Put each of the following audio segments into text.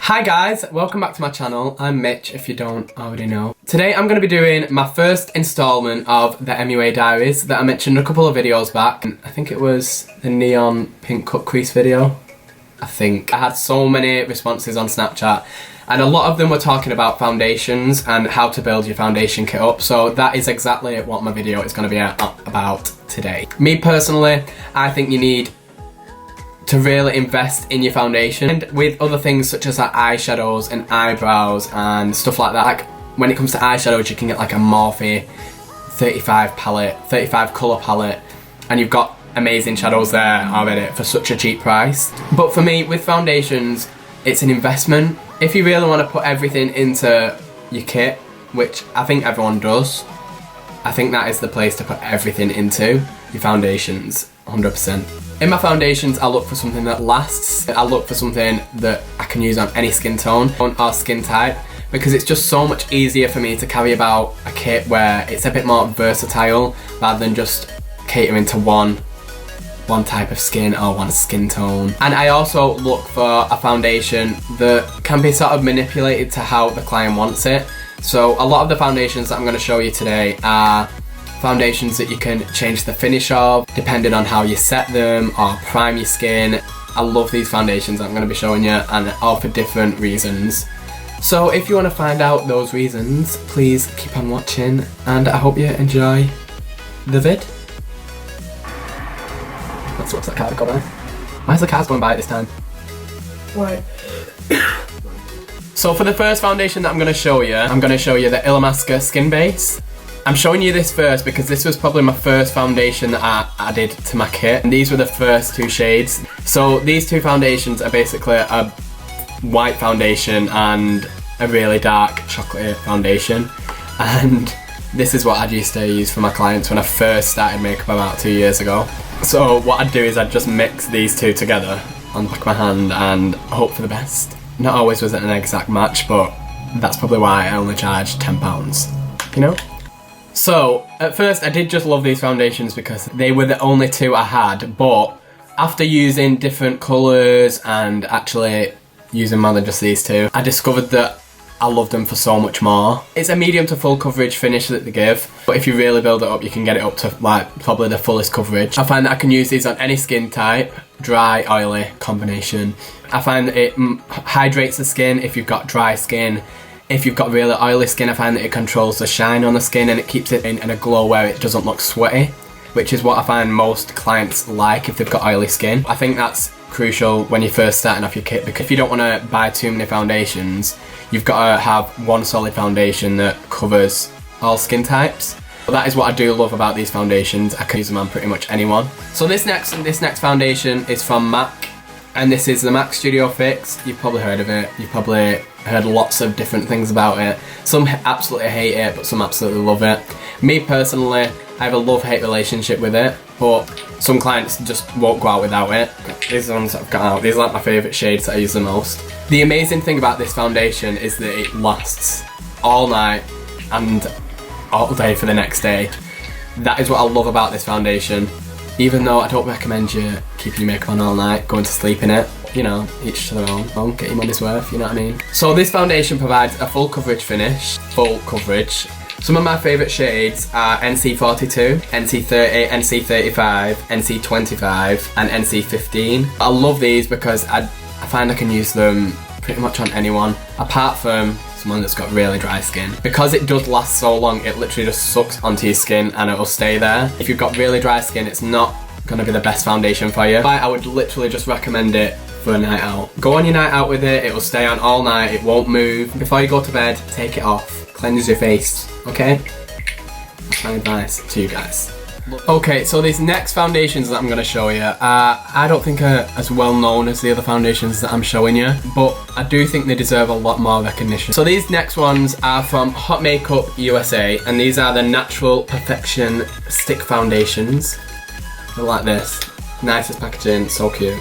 Hi guys, welcome back to my channel. I'm Mitch, if you don't already know. Today I'm going to be doing my first installment of the MUA Diaries that I mentioned a couple of videos back. I think it was the neon pink cut crease video. I think. I had so many responses on Snapchat and a lot of them were talking about foundations and how to build your foundation kit up. So that is exactly what my video is going to be about today. Me personally, I think you need to really invest in your foundation, and with other things such as like eyeshadows and eyebrows and stuff like that. Like when it comes to eyeshadows, you can get like a Morphe 35 colour palette, and you've got amazing shadows there already for such a cheap price. But for me, with foundations, it's an investment. If you really want to put everything into your kit, which I think everyone does, I think that is the place to put everything into, your foundations, 100%. In my foundations, I look for something that lasts. I look for something that I can use on any skin tone or skin type, because it's just so much easier for me to carry about a kit where it's a bit more versatile rather than just catering to one type of skin or one skin tone. And I also look for a foundation that can be sort of manipulated to how the client wants it. So a lot of the foundations that I'm going to show you today are foundations that you can change the finish of depending on how you set them or prime your skin. I love these foundations I'm going to be showing you, and all for different reasons. So if you want to find out those reasons, please keep on watching, and I hope you enjoy the vid. That's what's that card going. Why is the cards going by this time? Why? So for the first foundation that I'm going to show you, I'm going to show you the ILLAMASQUA Skin Base. I'm showing you this first because this was probably my first foundation that I added to my kit, and these were the first two shades. So these two foundations are basically a white foundation and a really dark chocolate foundation, and this is what I used to use for my clients when I first started makeup about 2 years ago. So what I'd do is I'd just mix these two together on the back of my hand and hope for the best. Not always was it an exact match, but that's probably why I only charged £10, you know? So, at first I did just love these foundations because they were the only two I had, but after using different colours and actually using more than just these two, I discovered that I loved them for so much more. It's a medium to full coverage finish that they give, but if you really build it up, you can get it up to like probably the fullest coverage. I find that I can use these on any skin type, dry, oily combination. I find that it hydrates the skin if you've got dry skin. If you've got really oily skin, I find that it controls the shine on the skin and it keeps it in a glow where it doesn't look sweaty, which is what I find most clients like if they've got oily skin. I think that's crucial when you're first starting off your kit, because if you don't want to buy too many foundations, you've got to have one solid foundation that covers all skin types. But that is what I do love about these foundations. I can use them on pretty much anyone. So this next foundation is from MAC, and this is the MAC Studio Fix. You've probably heard of it. You've probably heard lots of different things about it. Some absolutely hate it, but some absolutely love it. Me personally, I have a love-hate relationship with it, but some clients just won't go out without it. These are the ones that I've got out. These are like my favourite shades that I use the most. The amazing thing about this foundation is that it lasts all night and all day for the next day. That is what I love about this foundation. Even though I don't recommend you keeping your makeup on all night, going to sleep in it, you know, each to their own, get your money's worth, you know what I mean? So this foundation provides a full coverage finish, full coverage. Some of my favourite shades are NC42, NC30, NC35, NC25 and NC15. I love these because I find I can use them pretty much on anyone, apart from someone that's got really dry skin. Because it does last so long, it literally just sucks onto your skin and it will stay there. If you've got really dry skin, it's not going to be the best foundation for you. But I would literally just recommend it for a night out. Go on your night out with it, it will stay on all night, it won't move. Before you go to bed, take it off, cleanse your face, okay? That's my advice to you guys. Okay, so these next foundations that I'm going to show you, I don't think are as well known as the other foundations that I'm showing you, but I do think they deserve a lot more recognition. So these next ones are from Hot Makeup USA, and these are the Natural Perfection Stick Foundations. They're like this. Nicest packaging, so cute.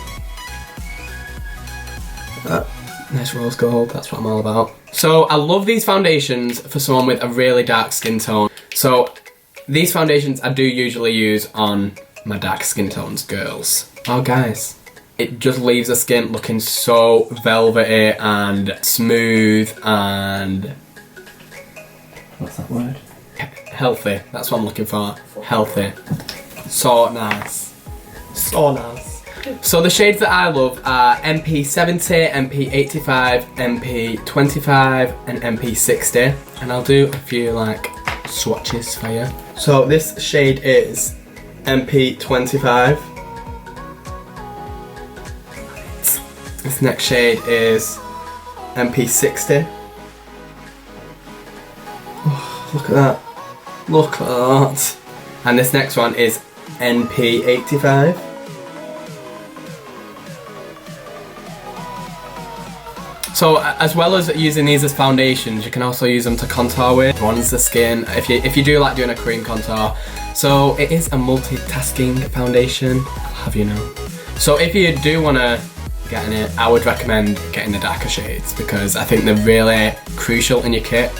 Nice rose gold, that's what I'm all about. So I love these foundations for someone with a really dark skin tone. So these foundations I do usually use on my dark skin tones girls. Oh guys, it just leaves the skin looking so velvety and smooth and... what's that word? Healthy, that's what I'm looking for. Healthy. So nice. So nice. So the shades that I love are MP70, MP85, MP25 and MP60. And I'll do a few like swatches for you. So this shade is MP25. This next shade is MP60. Oh, look at that. Look at that. And this next one is MP85. So as well as using these as foundations, you can also use them to contour with. Bronze the skin, if you do like doing a cream contour. So it is a multitasking foundation, I'll have you know. So if you do want to get in it, I would recommend getting the darker shades because I think they're really crucial in your kit.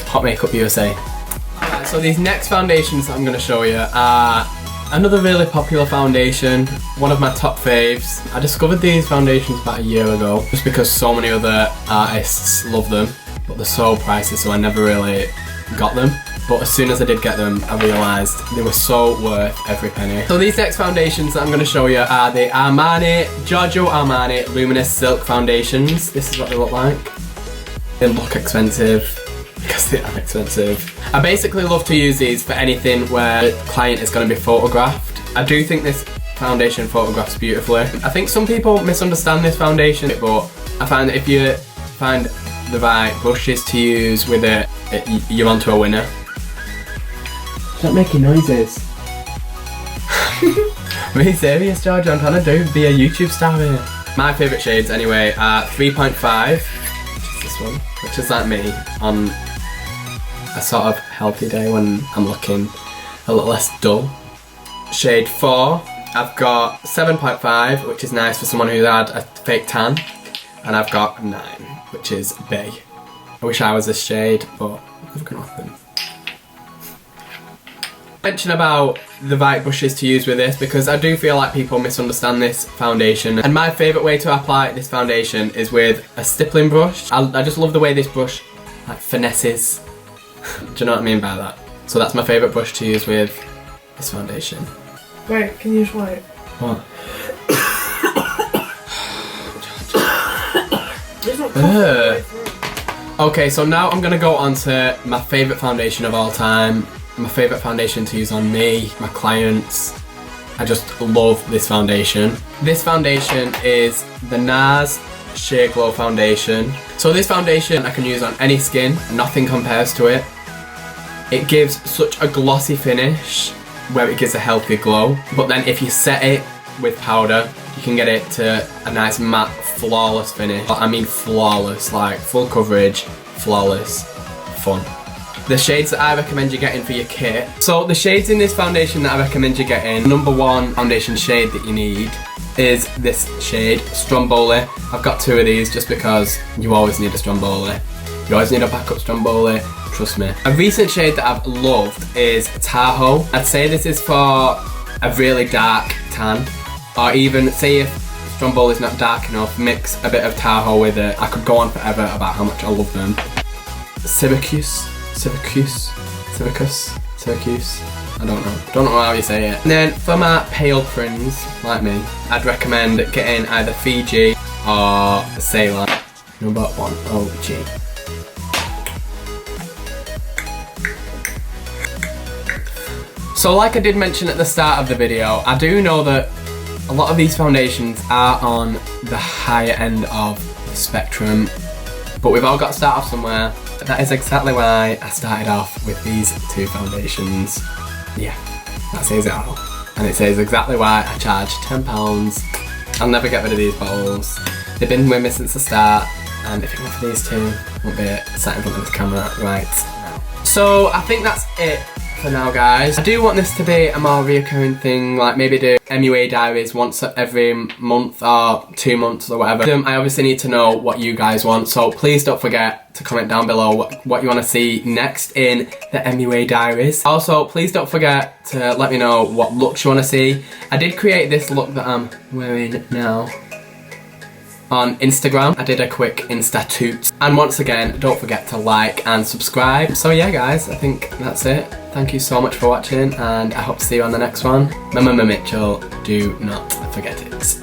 Hot Makeup USA. Alright, so these next foundations that I'm going to show you are another really popular foundation, one of my top faves. I discovered these foundations about a year ago just because so many other artists love them, but they're so pricey so I never really got them. But as soon as I did get them, I realised they were so worth every penny. So these next foundations that I'm going to show you are the Giorgio Armani Luminous Silk Foundations. This is what they look like. They look expensive because they are expensive. I basically love to use these for anything where the client is going to be photographed. I do think this foundation photographs beautifully. I think some people misunderstand this foundation, but I find that if you find the right brushes to use with it, you're onto a winner. Stop making noises. Really serious, George? I'm trying to be a YouTube star here. My favourite shades anyway are 3.5, which is this one, which is like me on a sort of healthy day when I'm looking a little less dull. Shade 4, I've got 7.5, which is nice for someone who's had a fake tan, and I've got 9, which is Bay. I wish I was this shade, but I've got nothing. Mention about the right brushes to use with this because I do feel like people misunderstand this foundation, and my favourite way to apply this foundation is with a stippling brush. I just love the way this brush like finesses. Do you know what I mean by that? So that's my favourite brush to use with this foundation. Wait, can you try it? What? It's not comfortable. Okay, so now I'm gonna go on to my favourite foundation of all time. My favourite foundation to use on me, my clients. I just love this foundation. This foundation is the NARS Sheer Glow Foundation. So this foundation I can use on any skin, nothing compares to it. It gives such a glossy finish where it gives a healthy glow, but then if you set it with powder, you can get it to a nice matte, flawless finish. I mean flawless, like full coverage, flawless, fun. The shades that I recommend you getting for your kit. So the shades in this foundation that I recommend you getting, number 1 foundation shade that you need is this shade, Stromboli. I've got 2 of these just because you always need a Stromboli. You always need a backup Stromboli, trust me. A recent shade that I've loved is Tahoe. I'd say this is for a really dark tan, or even say if Stromboli is not dark enough, mix a bit of Tahoe with it. I could go on forever about how much I love them. Syracuse. I don't know how you say it. And then for my pale friends like me, I'd recommend getting either Fiji or Ceylon. Number 1 OG. So like I did mention at the start of the video, I do know that a lot of these foundations are on the higher end of the spectrum, but we've all got to start off somewhere. That is exactly why I started off with these 2 foundations. Yeah, that says it all. And it says exactly why I charge £10. I'll never get rid of these bottles. They've been with me since the start, and if it weren't for these 2, I won't be sat in front of this camera right now. So I think that's it for now, guys. I do want this to be a more reoccurring thing, like maybe do MUA Diaries once every month or 2 months or whatever. I obviously need to know what you guys want, so please don't forget to comment down below what you want to see next in the MUA Diaries. Also, please don't forget to let me know what looks you want to see. I did create this look that I'm wearing now on Instagram. I did a quick Insta toot. And once again, don't forget to like and subscribe. So yeah, guys, I think that's it. Thank you so much for watching, and I hope to see you on the next one. Remember, Mitchell, do not forget it.